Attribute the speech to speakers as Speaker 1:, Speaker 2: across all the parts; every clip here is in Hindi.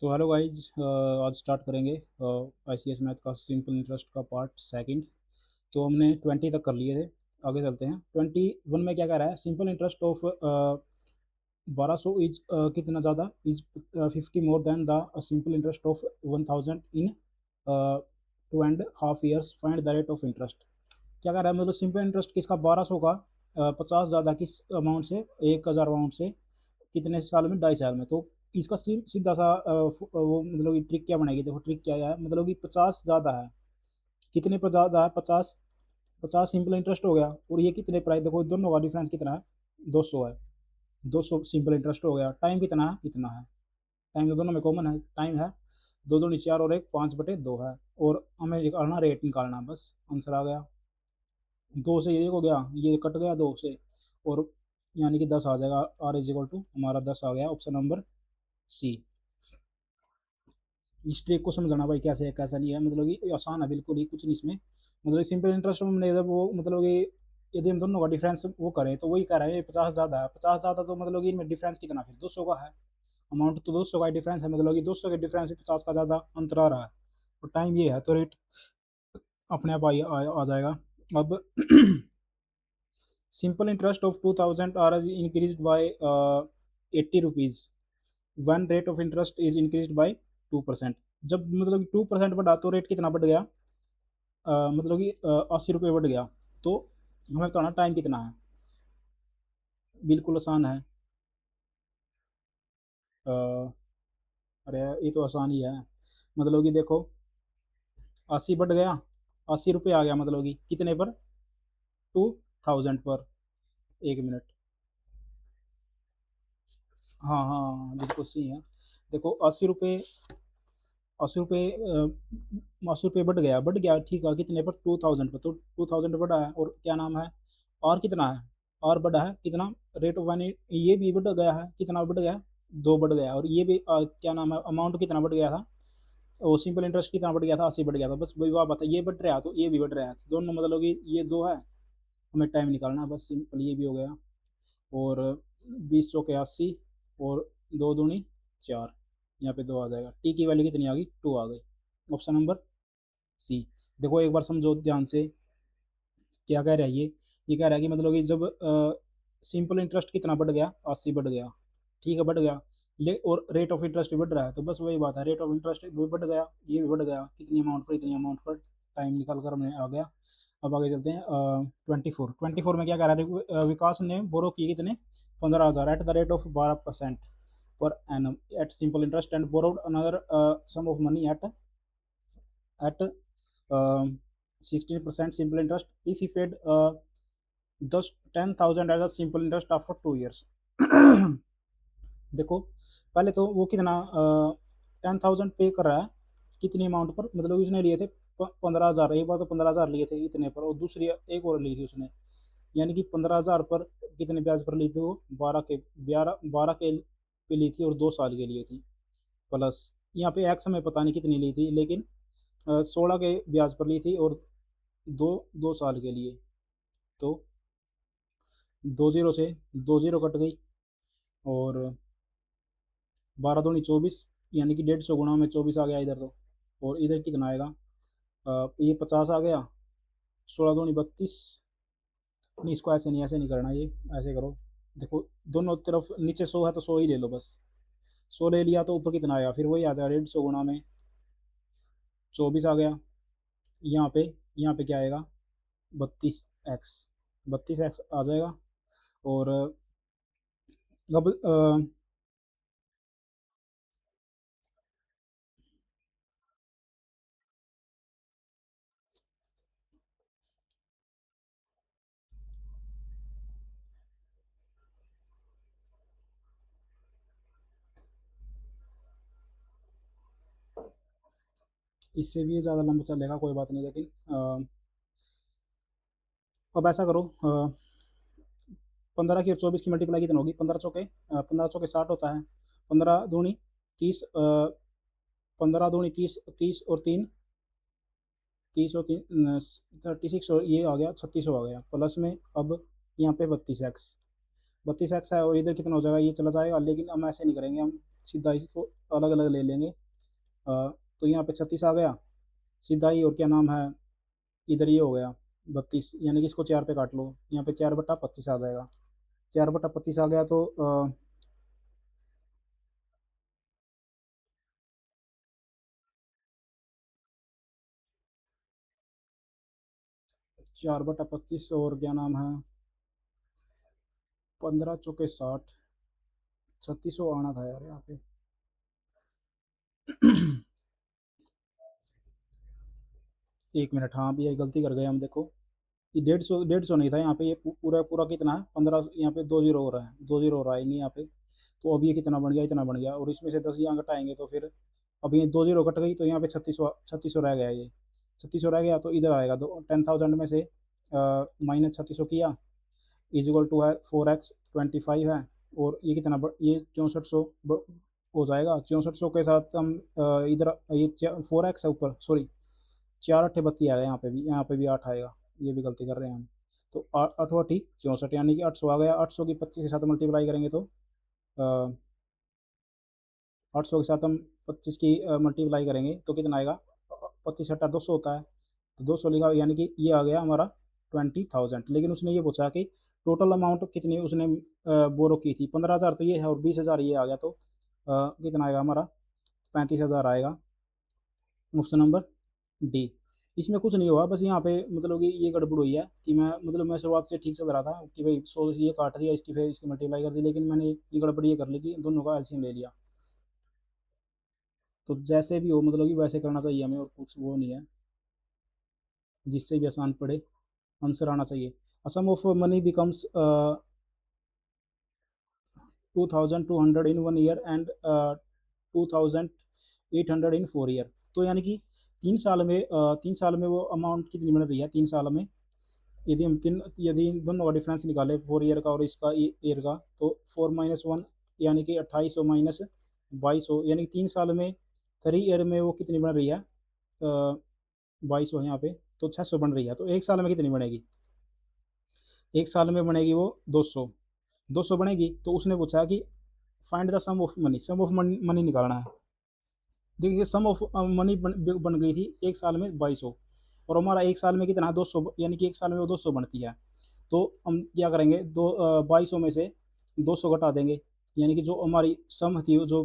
Speaker 1: तो हेलो गाइज, आज स्टार्ट करेंगे ICS मैथ का सिंपल इंटरेस्ट का पार्ट सेकंड। तो हमने 20 तक कर लिए थे। आगे चलते हैं। 21 में क्या कह रहा है? सिंपल इंटरेस्ट ऑफ 1200 इज कितना ज़्यादा is 50 more than the simple interest of 1000 in 2.5 years, find the rate of interest. क्या कह रहा है? मतलब सिंपल इंटरेस्ट किसका? 1200 का 50 ज़्यादा किस अमाउंट से? 1000 अमाउंट से कितने साल में? 2.5 साल में। तो इसका सीधा सा वो मतलब कि ट्रिक क्या बनाएगी? देखो ट्रिक क्या है, मतलब कि 50 ज़्यादा है। कितने पर ज़्यादा है? 50। 50 सिंपल इंटरेस्ट हो गया, और ये कितने पर है? देखो दोनों का डिफरेंस कितना है? 200 है। 200 सिंपल इंटरेस्ट हो गया। टाइम कितना है? इतना है। टाइम तो दोनों में कॉमन है। टाइम है 2 दूनी 4 और 1 5/2 है। और हमें निकालना, रेट निकालना, बस आंसर आ गया। 2 से ये हो गया, ये कट गया 2 से, और यानी कि 10 आ जाएगा। आर इज इक्वल टू हमारा 10 आ गया, ऑप्शन नंबर सी। इस ट्रिक को समझाना भाई कैसे है कैसा नहीं है, मतलब कि आसान है बिल्कुल ही, कुछ नहीं इसमें। मतलब सिंपल इंटरेस्ट में हमने जब वो मतलब कि यदि हम दोनों का डिफरेंस वो करें तो वही कह रहा है 50 ज़्यादा है। 50 ज़्यादा तो मतलब कि इनमें डिफरेंस कितना? फिर 200 का है। अमाउंट तो 200 का डिफरेंस है, मतलब कि 200 के डिफरेंस में 50 का ज़्यादा अंतर आ रहा है। और टाइम ये है, तो रेट अपने आप आ जाएगा। अब simple interest of 2000 are is increase by 80 rupees, when rate of interest is increase by 2%। जब मतलब 2% बढ़ा तो रेट कितना बढ़ गया? मतलब कि 80 रुपये बढ़ गया। तो हमें बताना टाइम कितना है। बिल्कुल आसान है। अ, अरे ये तो आसान ही है। मतलब कि देखो 80 बढ़ गया, 80 रुपये आ गया, मतलब कि कितने पर? 2000 पर। 1 मिनट। हाँ हाँ हाँ, बिल्कुल सही है। देखो 80 रुपये, 80 रुपये 80 रुपये बढ़ गया, ठीक है। कितने पर? 2000 पर। तो 2000 बढ़ा है, और क्या नाम है? और कितना है? और बढ़ा है कितना? Rate of one. ये भी बढ़ गया है, कितना बढ़ गया? 2 बढ़ गया। और ये भी क्या नाम है? अमाउंट कितना बढ़ गया था? वो सिंपल इंटरेस्ट कितना बढ़ गया था? 80 बढ़ गया था। बस वही बात बता, ये बढ़ रहा है तो ये भी बढ़ रहा है, तो दोनों मतलब कि ये दो है। हमें टाइम निकालना है, बस सिंपल, ये भी हो गया। और 20 चौके 80, और 2 दूनी 4, यहाँ पे 2 आ जाएगा। टी की वैल्यू कितनी आ गई? 2 आ गई, ऑप्शन नंबर सी। देखो एक बार समझो ध्यान से, क्या कह रहा है ये कह रहा है कि मतलब कि जब सिंपल इंटरेस्ट कितना बढ़ गया? 80 बढ़ गया, ठीक है, बढ़ गया। ले और रेट ऑफ इंटरेस्ट भी बढ़ रहा है, तो बस वही बात है, रेट ऑफ इंटरेस्ट भी बढ़ गया, ये भी बढ़ गया। कितनी अमाउंट पर? इतनी अमाउंट पर। टाइम निकाल कर हमें आ गया। अब आगे चलते हैं। 24 में क्या कह रहा है? विकास ने बोरो किए कितने? 15,000 at the rate of 12% per annum at simple interest, and borrowed another sum of money at 16% simple interest if he paid 10,000 as a simple interest after 2 years. देखो पहले तो वो कितना 10,000 पे कर रहा है, कितनी अमाउंट पर? मतलब उसने लिए थे 15,000। एक बार तो 15,000 लिए थे इतने पर, और दूसरी एक और ली थी उसने, यानी कि 15,000 पर कितने ब्याज पर ली थी वो? 12 के पे ली थी, और 2 साल के लिए थी। प्लस यहाँ पे एक्स हमें पता नहीं कितनी ली थी, लेकिन 16 के ब्याज पर ली थी, और 2 साल के लिए। तो 2 जीरो से 2 जीरो कट गई, और 12 दूनी 24, यानी कि 150 गुणा में 24 आ गया इधर तो। और इधर कितना आएगा? ये 50 आ गया। 16 दूनी 32। नहीं, इसको ऐसे नहीं, ऐसे नहीं करना, ये ऐसे करो। देखो दोनों तरफ नीचे 100 है तो 100 ही ले लो बस। 100 ले लिया तो ऊपर कितना आया? फिर वही आ जाएगा, 150 गुणा में 24 आ गया। यहाँ पे यहाँ पे क्या आएगा? 32x। 32x आ जाएगा। और अब इससे भी ज़्यादा लंबा चलेगा, कोई बात नहीं, लेकिन अब ऐसा करो, 15 की और 24 की मल्टीप्लाई कितना होगी? 15 चौके 60 होता है। 15 दूनी 30, 15 दूनी 30, 30 और 3 36, और ये आ गया 36 आ गया, प्लस में अब यहाँ पे 32x। 32x है और इधर कितना हो जाएगा, ये चला जाएगा, लेकिन हम ऐसे नहीं करेंगे, हम सीधा इसको अलग अलग ले लेंगे। तो यहाँ पे 36 आ गया सीधा ही, और क्या नाम है, इधर ये हो गया 32, यानी कि इसको 4 पे काट लो, यहाँ पे 4/25 आ जाएगा। 4/25 आ गया तो 4/25 और क्या नाम है, 15 × 4 = 60, 3600 आना था यार यहाँ पे। एक मिनट, हाँ भी ये गलती कर गए हम, देखो ये 150 नहीं था यहाँ पे, ये पूरा पूरा कितना है 15, यहाँ पे 2 जीरो हो रहा है, 2 जीरो हो रहा है नहीं यहाँ पे। तो अब ये कितना बन गया, इतना बन गया, और इसमें से 10 यहाँ घटाएंगे तो फिर अब ये 2 जीरो कट गई, तो यहाँ पे 3600 रह गया, ये 3600 रह गया, तो इधर आएगा 10,000 में से -3600 किया, इजिकल टू है 4x 25 है, और ये कितना ये 6400 हो जाएगा। 6400 के साथ हम इधर ये 4x है ऊपर, सॉरी 4 8 32 आएगा, यहाँ पे भी 8 आएगा, ये भी गलती कर रहे हैं हम। तो 8 8 64, यानी कि 800 आ गया। 800 की 25 के साथ मल्टीप्लाई करेंगे तो 800 के साथ हम 25 की मल्टीप्लाई करेंगे तो कितना आएगा, 25 × 8 = 200 होता है, तो 200 लिखा, यानी कि ये आ गया हमारा 20,000। लेकिन उसने ये पूछा कि टोटल अमाउंट कितनी उसने बोरो की थी, 15,000 तो ये है और 20,000 ये आ गया, तो कितना आएगा हमारा, 35,000 आएगा। Option number D. इसमें कुछ नहीं हुआ, बस यहाँ पे मतलब कि ये गड़बड़ हुई है कि मैं शुरुआत से ठीक चल रहा था कि भाई 100 ये काट दिया, इसकी फिर इसकी मल्टीप्लाई कर दी, लेकिन मैंने ये गड़बड़ ये कर ली कि दोनों का एलसीएम ले लिया। तो जैसे भी हो मतलब कि वैसे करना चाहिए हमें, और कुछ वो नहीं है, जिससे भी आसान पड़े, आंसर आना चाहिए। A sum of money becomes 2,200 in 1 year and 2,800 in 4 year. तो यानी कि 3 साल में 3 साल में वो अमाउंट कितनी बन रही है 3 साल में, यदि हम यदि इन दोनों का डिफरेंस निकालें 4 ईयर का और इसका ईयर का, तो 4 - 1 यानी कि 2800 माइनस 2200, यानी कि 3 साल में 3 ईयर में वो कितनी बन रही है, 2200 है यहाँ पे, तो 600 बन रही है। तो एक साल में कितनी बनेगी, एक साल में बनेगी वो 200, 200 बनेगी। तो उसने पूछा कि find the sum of money, sum of money निकालना है। देखिए सम ऑफ मनी बन गई थी एक साल में 2200, और हमारा एक साल में कितना है 200, यानी कि एक साल में वो 200 बनती है। तो हम क्या करेंगे, 2200 में से 200 घटा देंगे, यानी कि जो हमारी सम थी, जो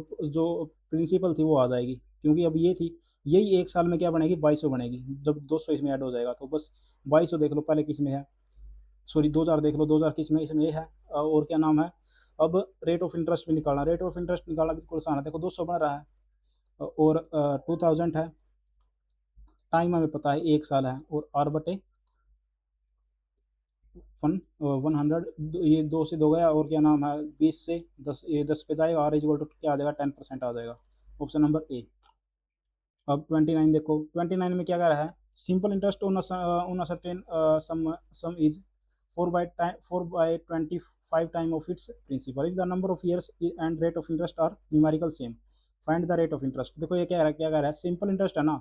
Speaker 1: प्रिंसिपल थी वो आ जाएगी, क्योंकि अब ये थी, यही एक साल में क्या बनेगी 2200 बनेगी, जब 200 इसमें ऐड हो जाएगा। तो बस 2200 देख लो पहले किस में है, सॉरी 2000 देख लो, 2000 किस में, इसमें ये है। और क्या नाम है, अब रेट ऑफ इंटरेस्ट भी निकालना, रेट ऑफ इंटरेस्ट निकालना बिल्कुल आसान है, देखो 200 बन रहा है और 2000 है, टाइम हमें पता है 1 साल है, और R/1 100, ये 2 से 2 गया, और क्या नाम है 20 से 10, ये 10 पे जाएगा, R= क्या आ जाएगा 10% आ जाएगा। Option number A. अब 29 देखो, 29 में क्या कह रहा है, simple interest on a certain sum is 4/25 time of its principal if the number of years and rate of interest are numerical same, find the rate of interest. देखो ये क्या कह रहा है, सिंपल इंटरेस्ट है ना,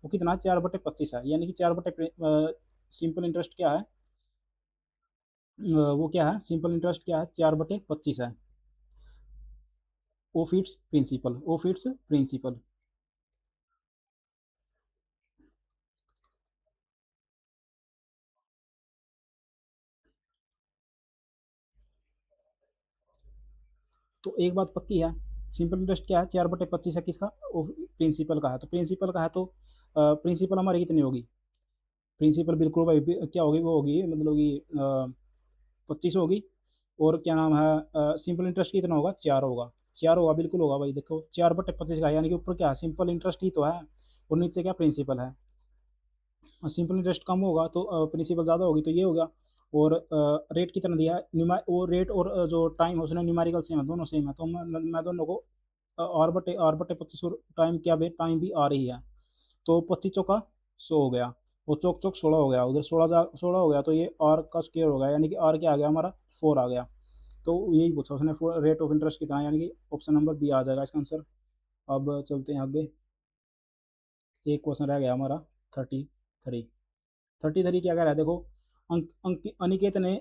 Speaker 1: वो कितना 4/25 है, यानी कि 4 सिंपल इंटरेस्ट क्या है, वो क्या है, सिंपल इंटरेस्ट क्या है 4/25 है, of its principal, of its principal. तो एक बात पक्की है, सिंपल इंटरेस्ट क्या है 4/25 है, किसका, प्रिंसिपल का है। तो प्रिंसिपल का है तो प्रिंसिपल हमारी कितनी होगी, प्रिंसिपल बिल्कुल भाई क्या होगी, वो होगी मतलब कि 25 होगी, और क्या नाम है सिंपल इंटरेस्ट कितना होगा 4 होगा, 4 होगा, बिल्कुल होगा भाई। देखो 4/25 का है, यानी कि ऊपर क्या है सिंपल इंटरेस्ट ही तो है, और नीचे क्या प्रिंसिपल है, और सिंपल इंटरेस्ट कम होगा तो प्रिंसिपल ज़्यादा होगी, तो ये होगा। और रेट कितना दिया है, वो रेट और जो टाइम है उसने न्यूमेरिकल सेम है, दोनों सेम है, तो मैं दोनों को R/25 टाइम क्या भी टाइम भी आ रही है, तो 25 चौका 100 हो गया, और चौक चौक 16 हो गया, उधर 16 हो गया, तो ये आर का स्क्वायर हो गया, यानी कि आर क्या आ गया हमारा 4 आ गया। तो यही पूछा उसने, रेट ऑफ इंटरेस्ट कितना है, यानी कि ऑप्शन नंबर बी आ जाएगा इसका आंसर। अब चलते हैं आगे, एक क्वेश्चन रह गया हमारा 33। 33 क्या कह रहा है देखो, अनिकेत ने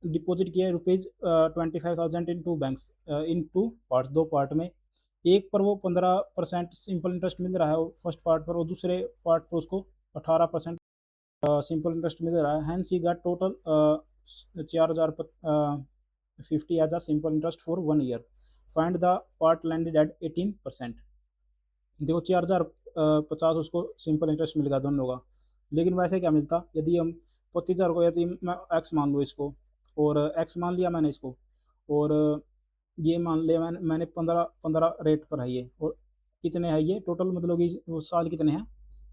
Speaker 1: डिपॉजिट किया ₹25,000 in two banks, in two part, दो पार्ट में। एक पर वो 15% सिंपल इंटरेस्ट मिल रहा है फर्स्ट पार्ट पर, और दूसरे पार्ट पर उसको 18% सिंपल इंटरेस्ट मिल रहा है। Hence he got total 4,050 as a simple interest for 1 year. Find the part landed at 18%। देखो 4,050 उसको सिंपल इंटरेस्ट मिल गया दोनों का, लेकिन वैसे क्या मिलता यदि हम 25,000 को, यदि मैं एक्स मान लूँ इसको, और एक्स मान लिया मैंने इसको, और ये मान लिया मैंने 15 15 रेट पर है ये, और कितने है ये टोटल, मतलब कि वो साल कितने हैं,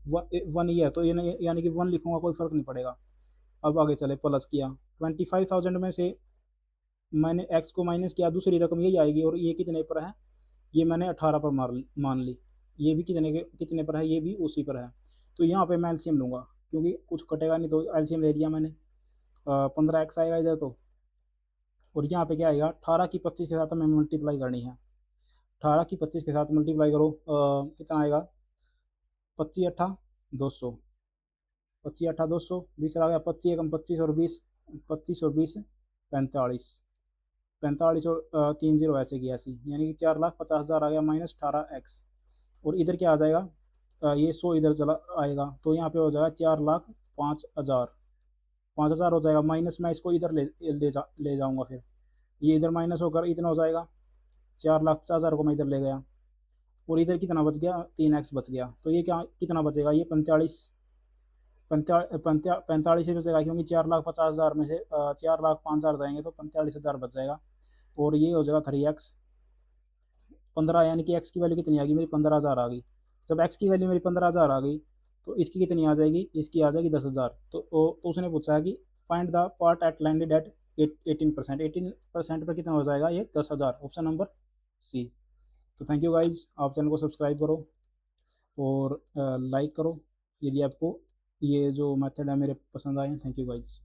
Speaker 1: 1 ईयर, तो ये यानी कि 1 लिखूंगा कोई फ़र्क नहीं पड़ेगा। अब आगे चले, प्लस किया 25,000 में से मैंने एक्स को माइनस किया, दूसरी रकम यही आएगी, और ये कितने पर है, ये मैंने 18 पर मान ली। ये भी कितने पर है, ये भी उसी पर है। तो यहाँ पे मैं एलसीएम लूँगा, क्योंकि कुछ कटेगा नहीं, तो एलसीएम ले लिया मैंने। 15x आएगा इधर तो, और यहाँ पे क्या आएगा, 18 की 25 के साथ हमें मल्टीप्लाई करनी है। 18 की 25 के साथ मल्टीप्लाई करो, कितना आएगा, 25 × 8 = 200, 25 × 8 = 200, 20 आ गया, 25 एकम 25 और 20, 25 और 20 45, 45 और 3 जीरो ऐसे की ऐसी, यानी कि 4,50,000 आ गया माइनस 18x। और इधर क्या आ जाएगा, ये 100 इधर चला आएगा, तो यहाँ पे हो जाएगा 4,05,000, 5,000 हो जाएगा माइनस, मैं इसको इधर ले जाऊँगा, फिर ये इधर माइनस होकर इतना हो जाएगा, 4,50,000 को मैं इधर ले गया, और इधर कितना बच गया, 3x बच गया। तो ये क्या कितना बचेगा, ये 45 ही बचेगा, क्योंकि 4,50,000 में से 4,05,000 जाएंगे तो 45,000 बच जाएगा, और ये हो जाएगा 3x 15, यानी कि x की वैल्यू कितनी आ गई मेरी, 15,000 आ गई। जब x की वैल्यू मेरी 15,000 आ गई, तो इसकी कितनी आ जाएगी, इसकी आ जाएगी 10,000। तो उसने पूछा है कि find the part at landed at 18%, 18% पर कितना हो जाएगा, ये 10,000, ऑप्शन नंबर सी। तो थैंक यू गाइज, आप चैनल को सब्सक्राइब करो और लाइक करो यदि आपको ये जो मेथड है मेरे पसंद आए। Thank you guys.